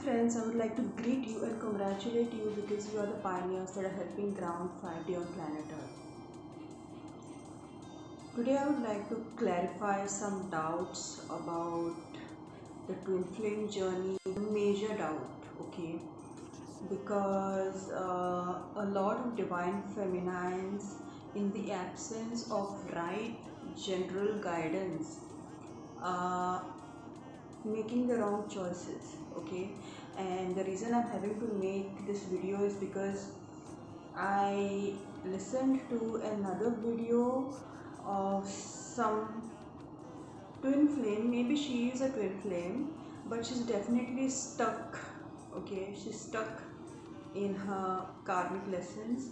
friends, I would like to greet you and congratulate you because you are the pioneers that are helping ground 5D on planet Earth. Today I would like to clarify some doubts about the twin flame journey, major doubt, okay? Because a lot of divine feminines, in the absence of right general guidance, uh, making the wrong choices, okay? And the reason I'm having to make this video is because I listened to another video of some twin flame. Maybe she is a twin flame, but she's definitely stuck, okay? She's stuck in her karmic lessons,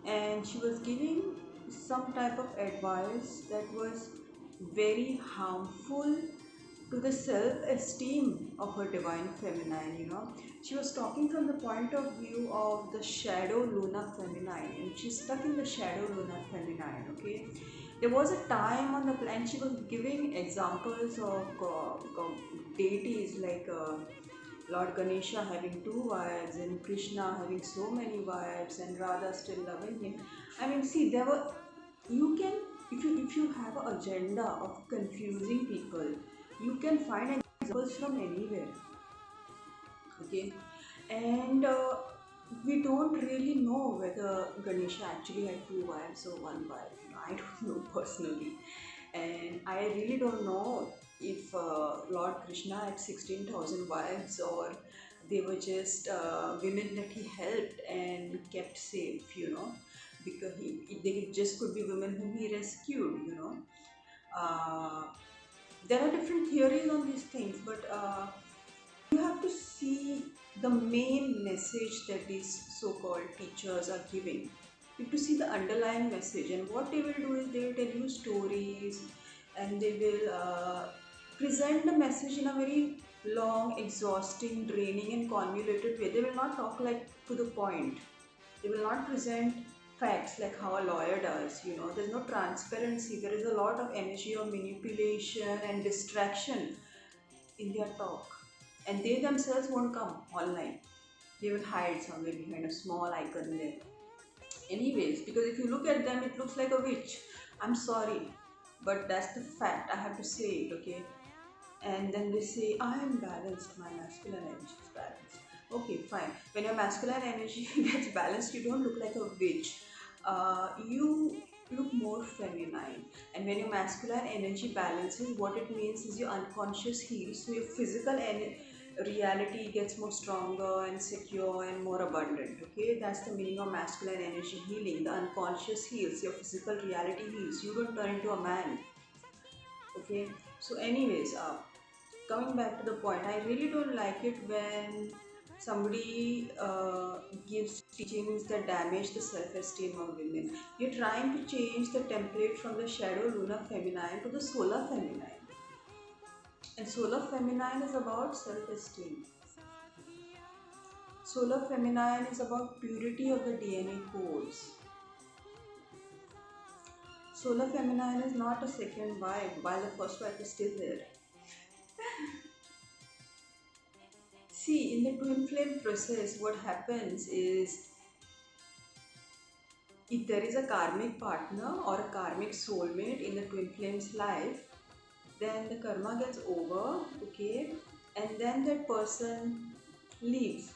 and she was giving some type of advice that was very harmful to the self-esteem of her divine feminine. She was talking from the point of view of the shadow lunar feminine, and she's stuck in the shadow lunar feminine, okay? There was a time on the planet she was giving examples of deities like Lord Ganesha having two wives and Krishna having so many wives and Radha still loving him. I mean, see, there were, you can, if you have an agenda of confusing people, you can find examples from anywhere, okay? And we don't really know whether Ganesha actually had two wives or one wife. I don't know personally, and I really don't know if Lord Krishna had 16,000 wives, or they were just women that he helped and kept safe, because they just could be women whom he rescued. Uh, there are different theories on these things, but you have to see the main message that these so-called teachers are giving. You have to see the underlying message, and what they will do is they will tell you stories, and they will present the message in a very long, exhausting, draining and convoluted way. They will not talk like to the point. They will not present facts like how a lawyer does. There's no transparency. There is a lot of energy of manipulation and distraction in their talk, and they themselves won't come online. They will hide somewhere behind a small icon there. Anyways, because if you look at them, it looks like a witch. I'm sorry, but that's the fact. I have to say it, okay? And then they say, I am balanced, my masculine energy is balanced. Okay, fine. When your masculine energy gets balanced, you don't look like a witch. You look more feminine. And when your masculine energy balances, what it means is your unconscious heals, so your physical reality gets more stronger and secure and more abundant, okay? That's the meaning of masculine energy healing. The unconscious heals, your physical reality heals. You don't turn into a man, okay? So anyways, coming back to the point, I really don't like it when somebody gives teachings that damage the self-esteem of women. You're trying to change the template from the shadow lunar feminine to the solar feminine, and solar feminine is about self-esteem. Solar feminine is about purity of the DNA codes. Solar feminine is not a second wife while the first wife is still there. See, in the twin flame process, what happens is, if there is a karmic partner or a karmic soulmate in the twin flame's life, then the karma gets over, okay, and then that person leaves.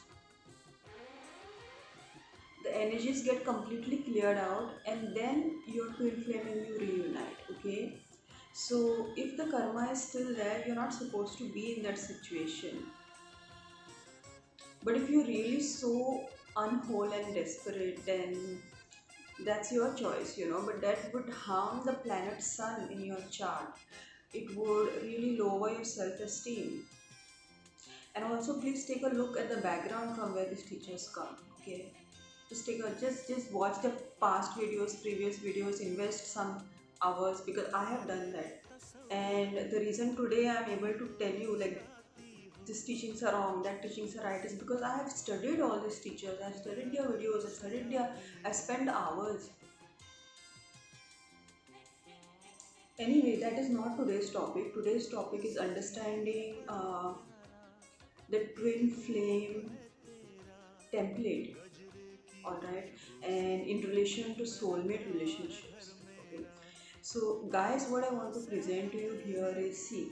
The energies get completely cleared out, and then your twin flame and you reunite, okay? So if the karma is still there, you're not supposed to be in that situation. But if you're really so unwhole and desperate, then that's your choice. But that would harm the planet sun in your chart. It would really lower your self-esteem. And also, please take a look at the background from where these teachers come, okay? Just watch the past videos, previous videos, invest some hours, because I have done that. And the reason today I'm able to tell you, like, these teachings are wrong, that teachings are right, is because I have studied all these teachers. I've studied their videos, I spent hours. Anyway, that is not today's topic. Today's topic is understanding the twin flame template, all right, and in relation to soulmate relationships. Okay, so guys, what I want to present to you here is, see,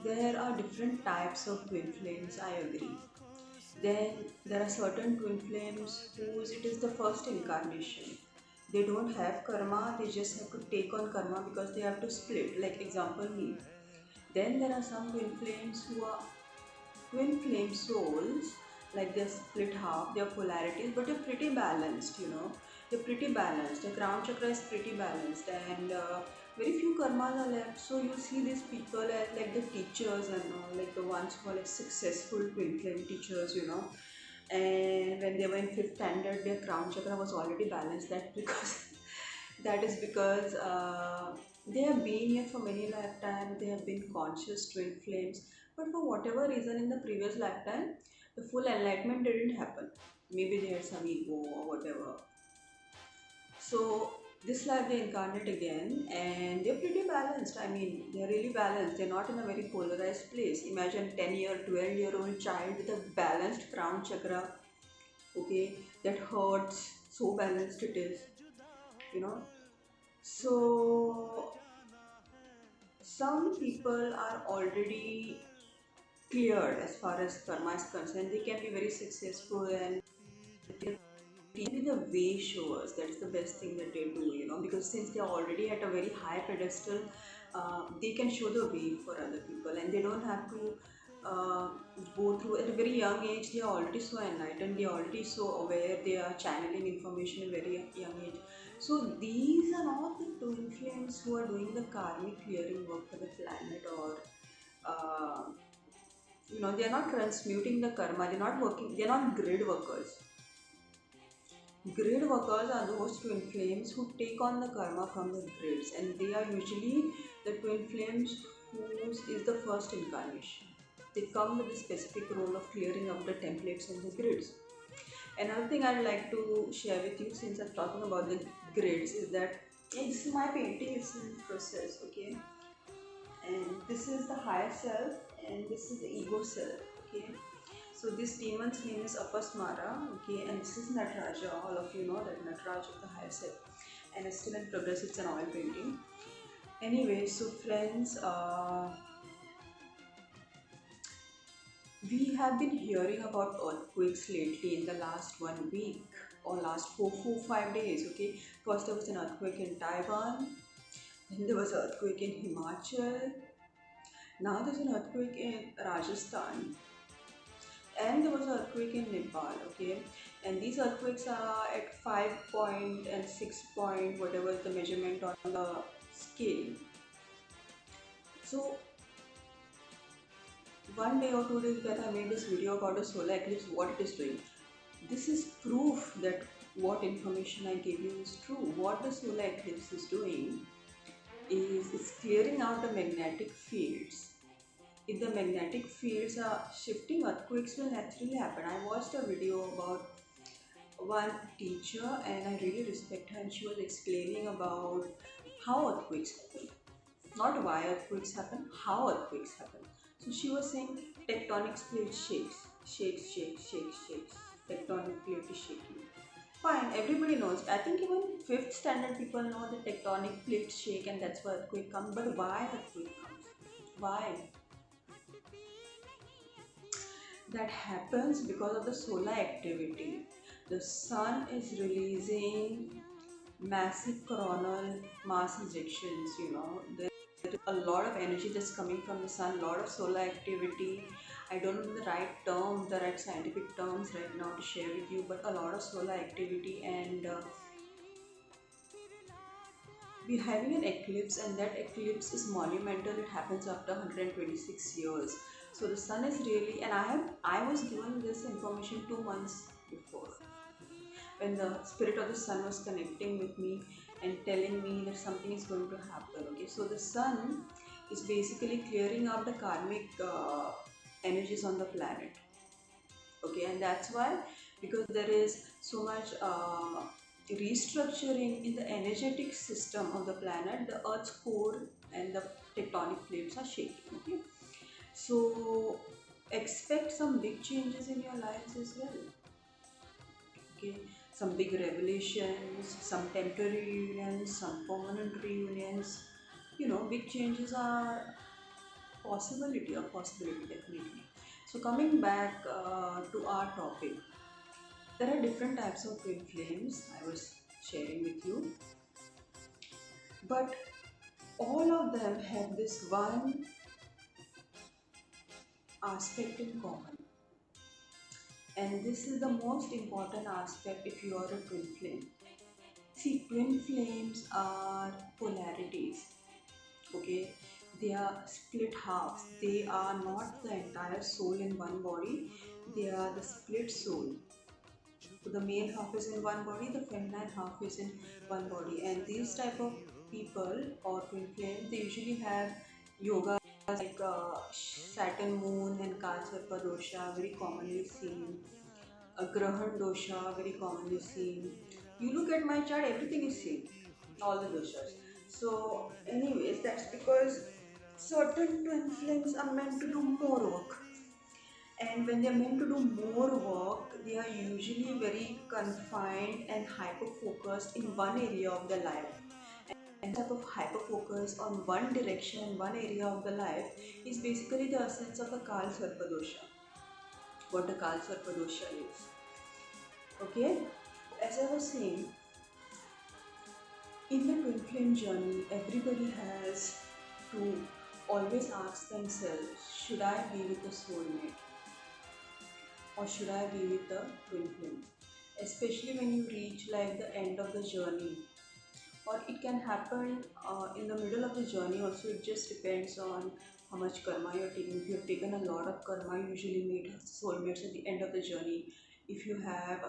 there are different types of twin flames, I agree. Then there are certain twin flames whose it is the first incarnation. They don't have karma, they just have to take on karma because they have to split, like example me. Then there are some twin flames who are twin flame souls, like they're split half, they're polarities, but they're pretty balanced, you know. They're pretty balanced. The crown chakra is pretty balanced, and very few karmas are left. So you see these people as like the teachers and all, like the ones who are like successful twin flame teachers, you know. And when they were in fifth standard, their crown chakra was already balanced. That because that is because they have been here for many lifetimes. They have been conscious twin flames, but for whatever reason in the previous lifetime, the full enlightenment didn't happen. Maybe they had some ego or whatever. So this life they incarnate again, and they're pretty balanced. I mean, they're really balanced. They're not in a very polarized place. Imagine 10-year, 12-year-old child with a balanced crown chakra. Okay, that hurts. So balanced it is, you know. So some people are already cleared as far as karma is concerned. They can be very successful and be the way showers. That's the best thing that they do, you know, because since they're already at a very high pedestal, they can show the way for other people, and they don't have to uh, go through at a very young age. They are already so enlightened, they are already so aware, they are channeling information at a very young age. So these are not the twin flames who are doing the karmic clearing work for the planet, or uh, you know, they are not transmuting the karma, they're not working, they're not grid workers. Grid workers are those twin flames who take on the karma from the grids, and they are usually the twin flames whose is the first incarnation. They come with a specific role of clearing up the templates and the grids. Another thing I'd like to share with you, since I'm talking about the grids, is that this is my painting, it's in process, okay? And this is the higher self, and this is the ego self, okay? So this demon's name is Apasmara, okay, and this is Nataraja. All of you know that Nataraja is the higher self, and it's still in progress. It's an oil painting. Anyway, so friends, we have been hearing about earthquakes lately in the last 1 week or last 5 days. Okay, first there was an earthquake in Taiwan, then there was an earthquake in Himachal. Now there's an earthquake in Rajasthan, and there was an earthquake in Nepal, okay, and these earthquakes are at 5 point and 6 point, whatever is the measurement on the scale. So 1 day or 2 days back I made this video about the solar eclipse, what it is doing. This is proof that what information I gave you is true. What the solar eclipse is doing is it's clearing out the magnetic fields. If the magnetic fields are shifting, earthquakes will naturally happen. I watched a video about one teacher and I really respect her, and she was explaining about how earthquakes happen. Not why earthquakes happen, how earthquakes happen. So she was saying tectonic plate shakes. Tectonic plate is shaking. Fine, everybody knows. I think even fifth standard people know the tectonic plates shake and that's why earthquake comes. But why earthquake comes? Why? That happens because of the solar activity. The sun is releasing massive coronal mass ejections, you know. There's a lot of energy that's coming from the sun, a lot of solar activity. I don't know the right term, the right scientific terms right now to share with you, but a lot of solar activity, and we're having an eclipse, and that eclipse is monumental. It happens after 126 years. So the sun is really, and I was given this information 2 months before, when the spirit of the sun was connecting with me and telling me that something is going to happen. Okay, so the sun is basically clearing up the karmic energies on the planet. Okay, and that's why, because there is so much restructuring in the energetic system of the planet, the earth's core and the tectonic plates are shaking. Okay, so expect some big changes in your lives as well. Okay, some big revelations, some temporary reunions, some permanent reunions. Big changes are a possibility definitely. So coming back to our topic, there are different types of twin flames I was sharing with you, but all of them have this one aspect in common, and this is the most important aspect if you are a twin flame. See, twin flames are polarities, okay? They are split halves. They are not the entire soul in one body, they are the split soul. So the male half is in one body, the feminine half is in one body, and these type of people or twin flames, they usually have yoga like Saturn moon and Kalsarpa dosha, very commonly seen. A Grahan dosha, very commonly seen. You look at my chart, everything is same, all the doshas. So, anyways, that's because certain twin flames are meant to do more work. And when they're meant to do more work, they are usually very confined and hyper focused in one area of their life. And type of hyper focus on one direction, one area of the life is basically the essence of the Kal Sarpa dosha. What the Kal Sarpa dosha is. Okay? As I was saying, in the twin flame journey, everybody has to always ask themselves, should I be with a soulmate or should I be with the twin flame? Especially when you reach like the end of the journey, or it can happen in the middle of the journey also. It just depends on how much karma you're taking. If you have taken a lot of karma, you usually meet soulmates at the end of the journey. If you have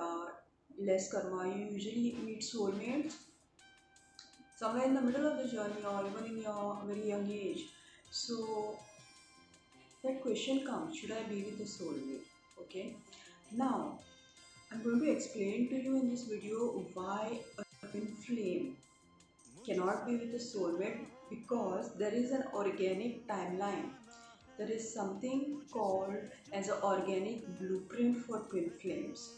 less karma, you usually meet soulmates somewhere in the middle of the journey or even in your very young age. So that question comes, should I be with the soulmate? Okay. Now I'm going to explain to you in this video why a twin flame cannot be with a soulmate, because there is an organic timeline. There is something called as an organic blueprint for twin flames,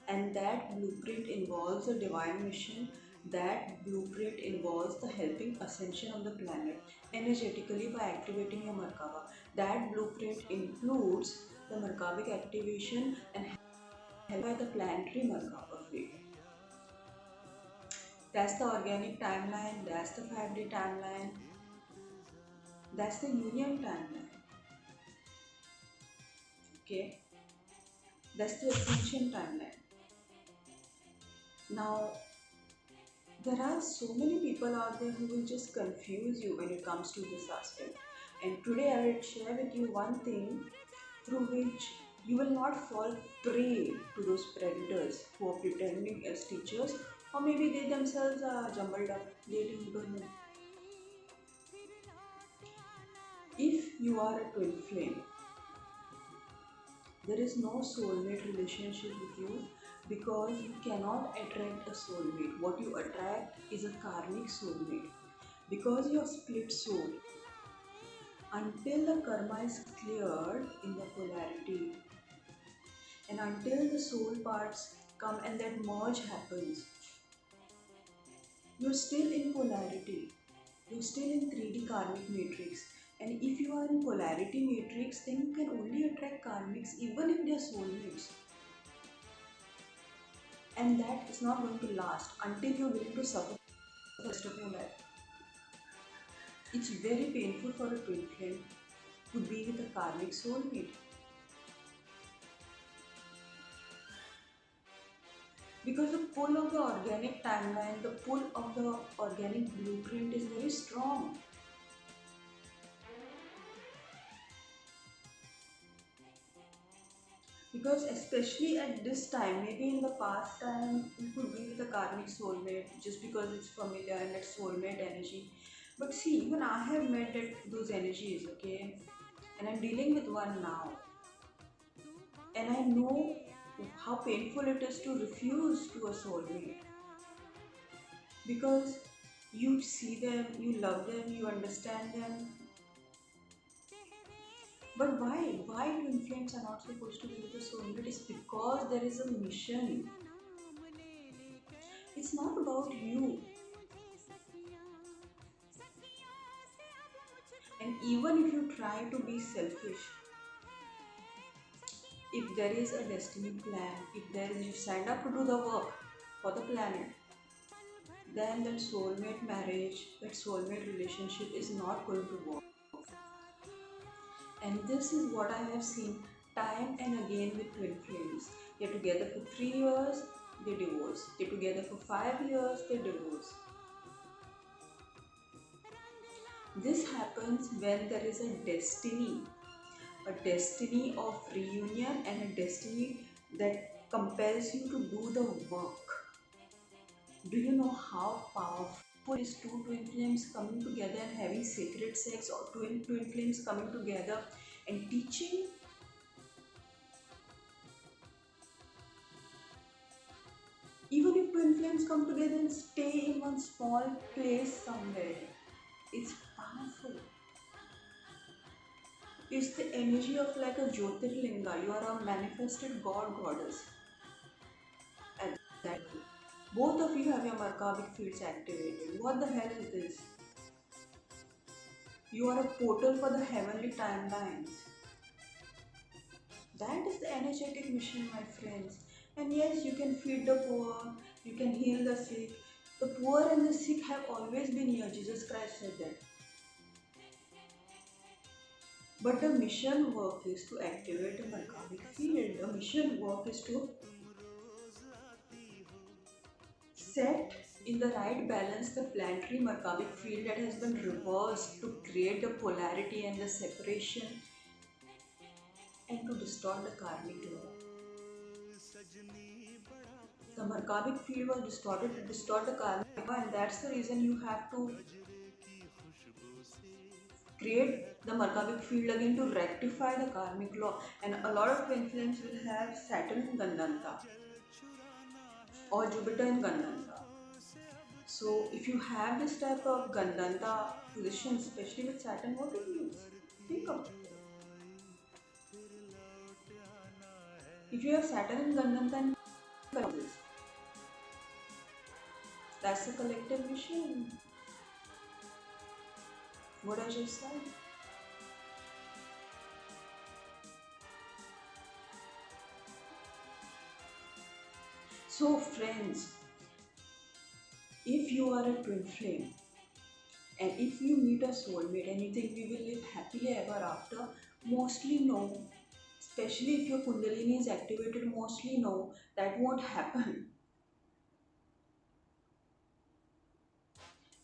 and that blueprint involves a divine mission. That blueprint involves the helping ascension of the planet energetically by activating your Merkaba. That blueprint includes the Merkabic activation and helped by the planetary Merkaba field. That's the organic timeline, that's the 5-day timeline, that's the union timeline. Okay, that's the ascension timeline. Now, there are so many people out there who will just confuse you when it comes to this aspect. And today I will share with you one thing through which you will not fall prey to those predators who are pretending as teachers, or maybe they themselves are jumbled up. They don't know. If you are a twin flame, there is no soulmate relationship with you, because you cannot attract a soulmate. What you attract is a karmic soulmate, because you are split soul. Until the karma is cleared in the polarity, and until the soul parts come and that merge happens, you're still in polarity. You're still in 3D karmic matrix. And if you are in polarity matrix, then you can only attract karmics even if they are soulmates. And that is not going to last until you're willing to suffer the rest of your life. It's very painful for a twin flame to be with a karmic soulmate, because the pull of the organic timeline, the pull of the organic blueprint is very strong. Because especially at this time, maybe in the past time, you could be with a karmic soulmate just because it's familiar and it's soulmate energy. But see, even I have met those energies, okay? And I'm dealing with one now. And I know how painful it is to refuse to a soulmate. Because you see them, you love them, you understand them, But why twin flames are not supposed to be with the soulmate? It's because there is a mission. It's not about you. And even if you try to be selfish, if there is a destiny plan, if there is, you signed up to do the work for the planet, then that soulmate marriage, that soulmate relationship is not going to work. And this is what I have seen time and again with twin flames. They're together for 3 years, they divorce. They're together for 5 years, they divorce. This happens when there is a destiny of reunion and a destiny that compels you to do the work. Do you know how powerful is two twin flames coming together and having sacred sex, or twin flames coming together and teaching? Even if twin flames come together and stay in one small place somewhere, it's powerful. It's the energy of like a Jyotirlinga. You are a manifested god, goddess. At that, both of you have your Merkabah fields activated. What the hell is this? You are a portal for the heavenly timelines. That is the energetic mission, my friends. And yes, you can feed the poor, you can heal the sick. The poor and the sick have always been here. Jesus Christ said that. But the mission work is to activate the Merkabah field. The mission work is to set in the right balance the planetary Merkabah field that has been reversed to create the polarity and the separation and to distort the karmic law. The Merkabah field was distorted to distort the karmic law, and that's the reason you have to create the Merkabah field again to rectify the karmic law. And a lot of twin flames will have Saturn in Gandanta or Jupiter in Gandanta. So if you have this type of Gandanta position, especially with Saturn, what it means? Think of it. If you have Saturn in Gandanta and this, that's the collective mission. What I just said. So friends, if you are a twin flame and if you meet a soulmate and you think we will live happily ever after, mostly no. Especially if your Kundalini is activated, mostly no, that won't happen.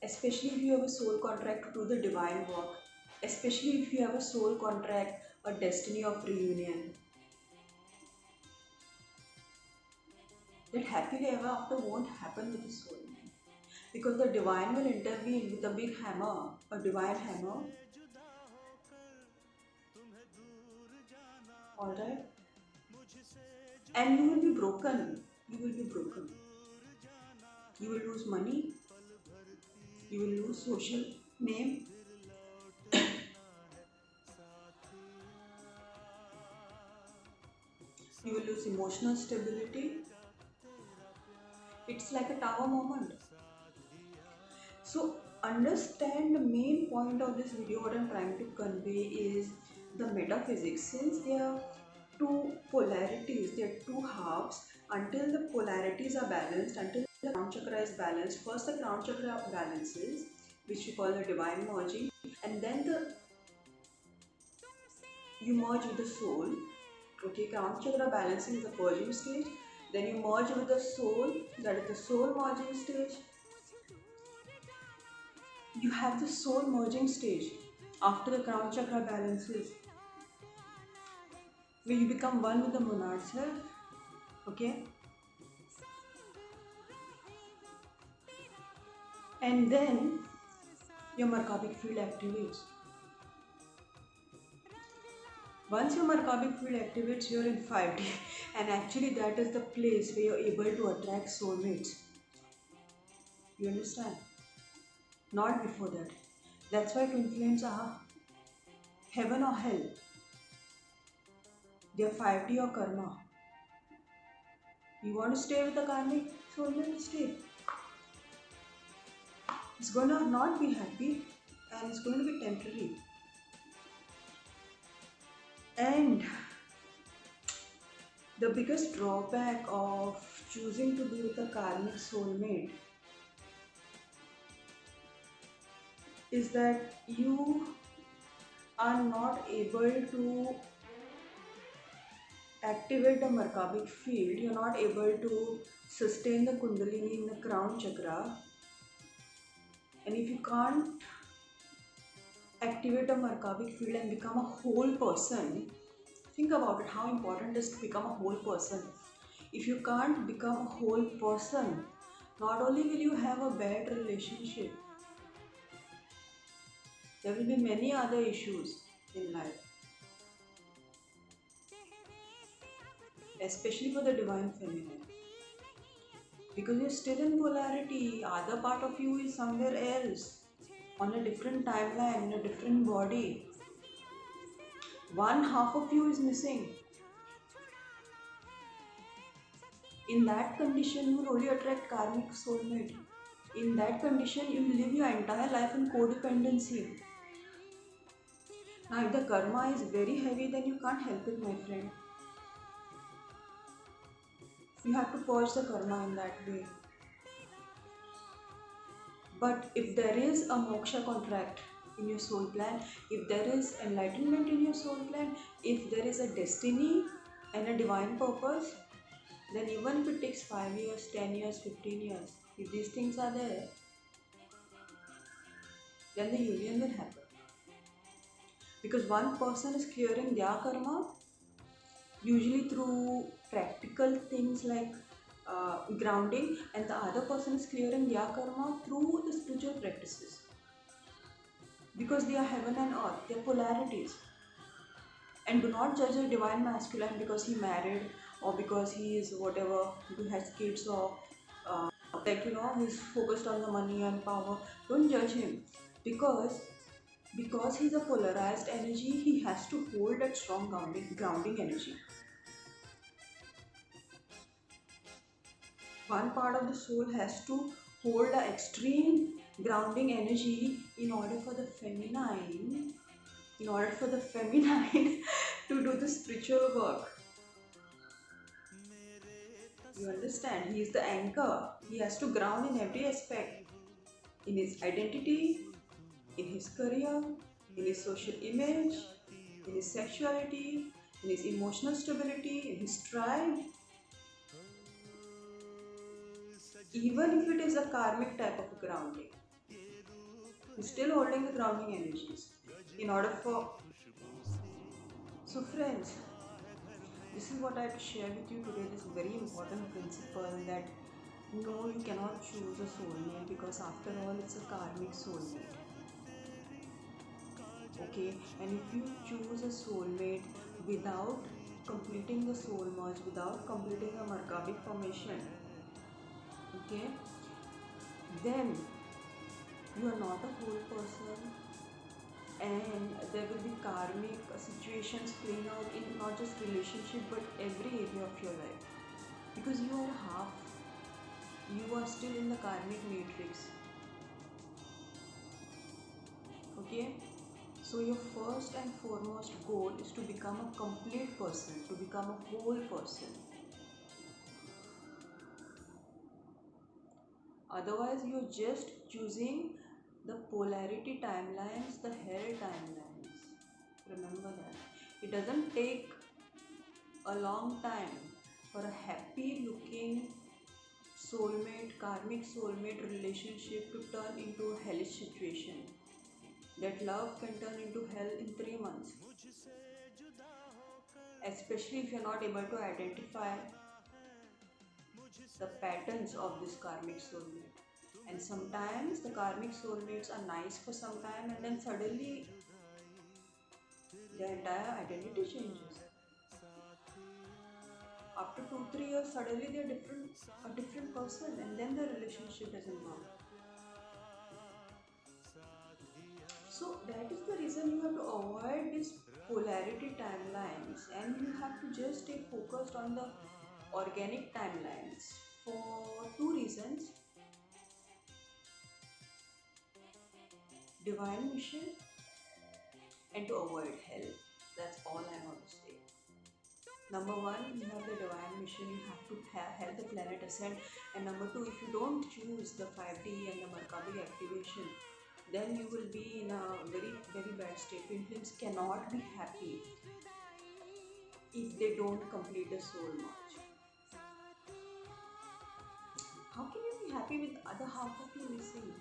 Especially if you have a soul contract to do the divine work. Especially if you have a soul contract, a destiny of reunion. That happily ever after won't happen with the soulmate. Because the divine will intervene with a big hammer, a divine hammer. Alright? And you will be broken. You will be broken. You will lose money. You will lose social name. You will lose emotional stability. It's like a tower moment. So understand the main point of this video. What I'm trying to convey is the metaphysics. Since there are two polarities, there are two halves. Until the polarities are balanced, until the crown chakra is balanced, first the crown chakra balances, which we call the divine merging, and then you merge with the soul. Okay, crown chakra balancing is the purging stage. Then you merge with the soul, that is the soul merging stage. You have the soul merging stage after the crown chakra balances, where you become one with the monad self. Okay, and then your Merkabah field activates. Once your Merkabah field activates, you're in 5D, and actually that is the place where you're able to attract soulmates. You understand? Not before that. That's why twin flames are heaven or hell. Their 5D or karma. You want to stay with the karmic soulmate? Stay. It's going to not be happy and it's going to be temporary. And the biggest drawback of choosing to be with a karmic soulmate is that you are not able to activate the Merkabic field, you're not able to sustain the Kundalini in the crown chakra. And if you can't activate a Merkabic field and become a whole person, think about it, how important it is to become a whole person. If you can't become a whole person, not only will you have a bad relationship, there will be many other issues in life, especially for the divine feminine. Because you're still in polarity, other part of you is somewhere else, on a different timeline, in a different body. One half of you is missing. In that condition, you will only attract karmic soulmate. In that condition, you will live your entire life in codependency. Now, if the karma is very heavy, then you can't help it, my friend. You have to purge the karma in that way. But if there is a moksha contract in your soul plan, if there is enlightenment in your soul plan, if there is a destiny and a divine purpose, then even if it takes 5 years, 10 years, 15 years, if these things are there, then the union will happen. Because one person is clearing their karma, usually through practical things like grounding, and the other person is clearing their karma through the spiritual practices. Because they are heaven and earth, they are polarities. And do not judge a divine masculine because he married or because he is whatever, he has kids or he's focused on the money and power. Don't judge him because he's a polarized energy, he has to hold that strong grounding energy. One part of the soul has to hold the extreme grounding energy in order for the feminine to do the spiritual work. You understand? He is the anchor. He has to ground in every aspect. In his identity, in his career, in his social image, in his sexuality, in his emotional stability, in his tribe. Even if it is a karmic type of grounding, he's still holding the grounding energies in order for... So friends, this is what I have to share with you today, this very important principle that no, you cannot choose a soulmate because after all it's a karmic soulmate. Okay, and if you choose a soulmate without completing the soul merge, without completing a Merkabic formation, okay, then you are not a whole person and there will be karmic situations playing out in not just relationship but every area of your life, because you are half, you are still in the karmic matrix. Okay, so your first and foremost goal is to become a complete person, to become a whole person. Otherwise you're just choosing the polarity timelines, the hell timelines. Remember that. It doesn't take a long time for a happy looking soulmate, karmic soulmate relationship to turn into a hellish situation. That love can turn into hell in 3 months. Especially if you're not able to identify the patterns of this karmic soulmate. And sometimes the karmic soulmates are nice for some time and then suddenly their entire identity changes. After 2-3 years, suddenly they're a different person, and then the relationship doesn't work. So that is the reason you have to avoid this polarity timelines, and you have to just stay focused on the organic timelines for two reasons: divine mission and to avoid hell. That's all I want to say. Number one, you have the divine mission, you have to help the planet ascend. And number two, if you don't choose the 5D and the Merkabah activation, then you will be in a very, very bad state. Twinflames cannot be happy if they don't complete the soul march. How can you be happy with other half of you missing?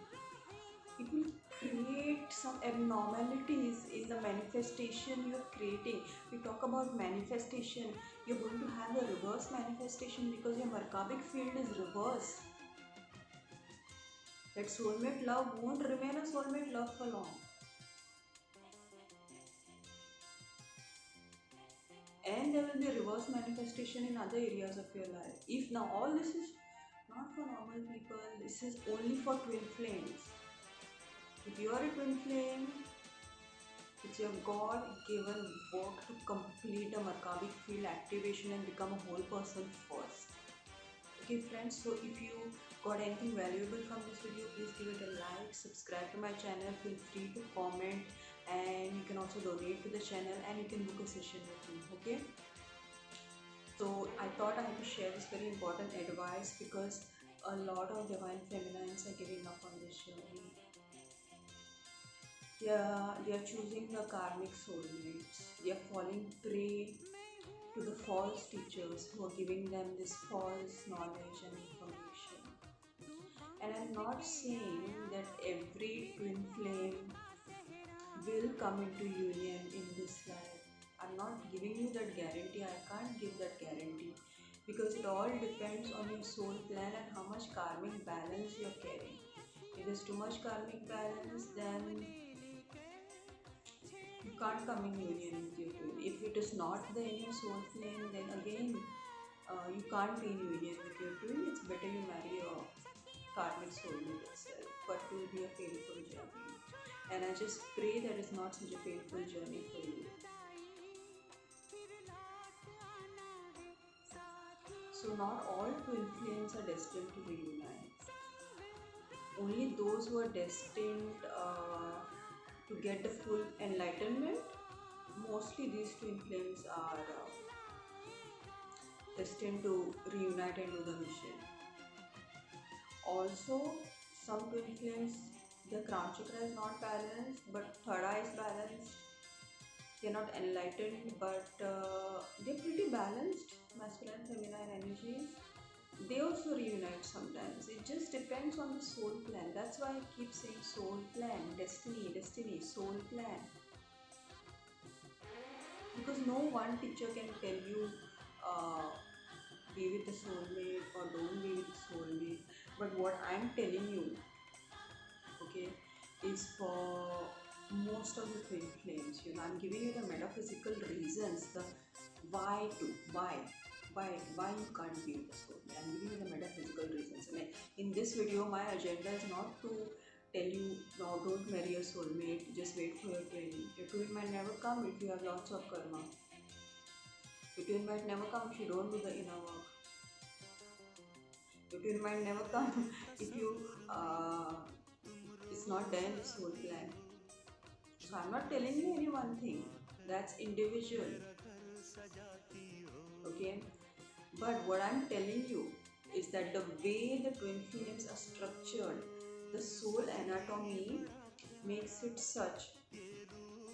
It will create some abnormalities in the manifestation you are creating. We talk about manifestation, you're going to have a reverse manifestation because your Merkabah field is reverse. That soulmate love won't remain a soulmate love for long. And there will be reverse manifestation in other areas of your life. If now all this is not for normal people, this is only for twin flames. If you are a twin flame, it's your God-given work to complete the Merkabah field activation and become a whole person first. Okay friends, so if you got anything valuable from this video, please give it a like, subscribe to my channel, feel free to comment, and you can also donate to the channel, and you can book a session with me, okay? So I thought I had to share this very important advice because a lot of divine feminines are giving up on this journey. Yeah, they are choosing the karmic soulmates. They are falling prey to the false teachers who are giving them this false knowledge and information. And I'm not saying that every twin flame will come into union in this life. I'm not giving you that guarantee. I can't give that guarantee because it all depends on your soul plan and how much karmic balance you're carrying. If there's too much karmic balance, then you can't come in union with your twin. If it is not there in your soul flame, then again you can't be in union with your twin. It's better you marry your karmic soulmate itself, but it will be a painful journey. And I just pray that it's not such a painful journey for you. So not all twin flames are destined to reunite. Only those who are destined to get the full enlightenment, mostly these twin flames are destined to reunite and do the mission. Also, some twin flames, their crown chakra is not balanced, but third eye is balanced. They are not enlightened, but they are pretty balanced, masculine, feminine energies. They also reunite sometimes. It just depends on the soul plan. That's why I keep saying soul plan, destiny, destiny, soul plan. Because no one teacher can tell you be with the soulmate or don't be with the soulmate. But what I'm telling you, okay, is for most of the twin flames. You know, I'm giving you the metaphysical reasons, the why you can't be with the soulmate. I'm giving you the metaphysical reasons. And in this video, my agenda is not to tell you, no, don't marry your soulmate, just wait for your twin. Your twin might never come if you have lots of karma. Your twin might never come if you don't do the inner work. Your twin might never come if you it's not there in the soul plan. So I'm not telling you any one thing. That's individual. Okay? But what I'm telling you is that the way the twin flames are structured, the soul anatomy makes it such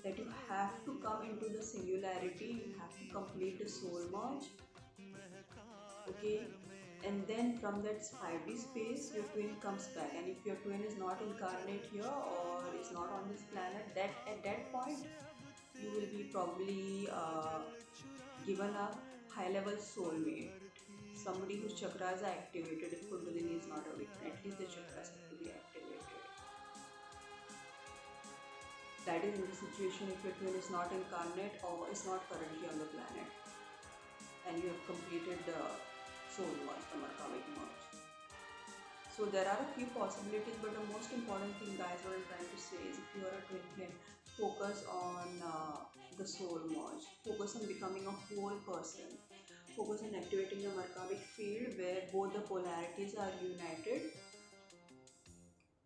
that you have to come into the singularity, you have to complete the soul merge. Okay? And then from that 5D space, your twin comes back. And if your twin is not incarnate here or is not on this planet, that at that point, you will be probably given a high-level soulmate. Somebody whose chakras are activated. If Kundalini is not awakened, at least the chakras have to be activated. That is in the situation if your twin is not incarnate or is not currently on the planet and you have completed the soul merge, the Merkabah merge. So there are a few possibilities, but the most important thing, guys, what I'm trying to say is if you are a twin flame, focus on the soul merge, focus on becoming a whole person, focus on activating the Merkabah field where both the polarities are united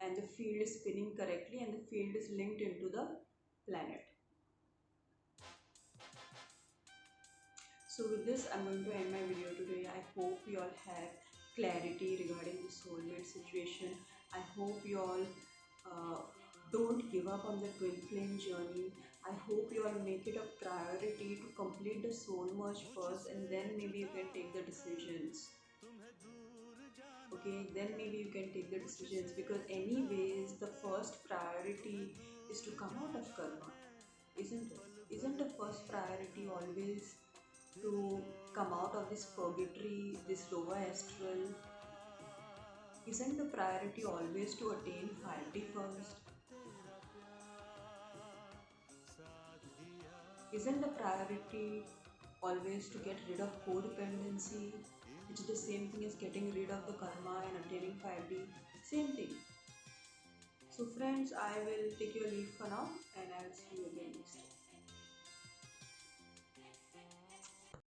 and the field is spinning correctly and the field is linked into the planet. So with this, I'm going to end my video today. I hope you all have clarity regarding the soulmate situation. I hope you all uh, don't give up on the twin flame journey. I hope you all make it a priority to complete the soul merge first, and then maybe you can take the decisions. Okay, then maybe you can take the decisions, because anyways the first priority is to come out of karma, isn't the first priority always to come out of this purgatory, this lower astral? Isn't the priority always to attain 5D first? Isn't the priority always to get rid of codependency, which is the same thing as getting rid of the karma and attaining 5D? Same thing. So friends, I will take your leave for now and I will see you again.